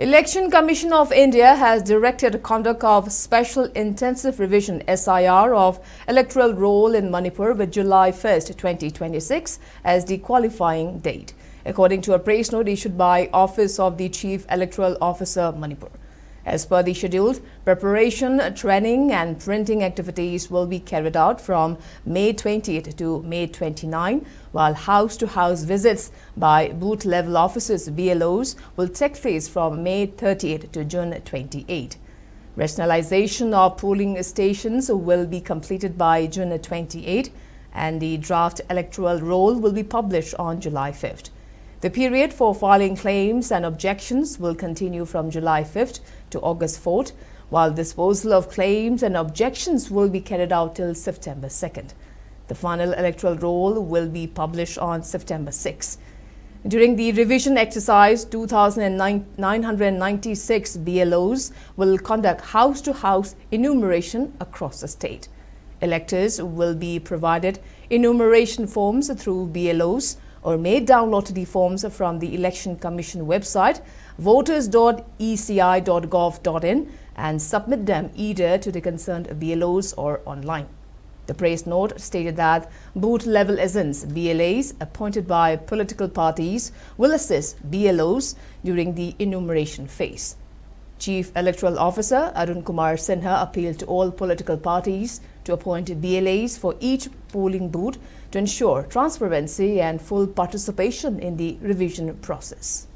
Election Commission of India has directed the conduct of Special Intensive Revision SIR of Electoral Roll in Manipur with July 1st, 2026 as the qualifying date, according to a press note issued by Office of the Chief Electoral Officer, Manipur. As per the schedule, preparation, training and printing activities will be carried out from May 20th to May 29, while house-to-house visits by booth-level officers BLOs will take place from May 30th to June 28. Rationalization of polling stations will be completed by June 28, and the draft electoral roll will be published on July 5th. The period for filing claims and objections will continue from July 5th to August 4th, while disposal of claims and objections will be carried out till September 2nd. The final electoral roll will be published on September 6th. During the revision exercise, 2,996 BLOs will conduct house-to-house enumeration across the state. Electors will be provided enumeration forms through BLOs or may download the forms from the Election Commission website voters.eci.gov.in and submit them either to the concerned BLOs or online. The press note stated that booth-level agents, BLAs, appointed by political parties will assist BLOs during the enumeration phase. Chief Electoral Officer Arun Kumar Sinha appealed to all political parties to appoint BLAs for each polling booth to ensure transparency and full participation in the revision process.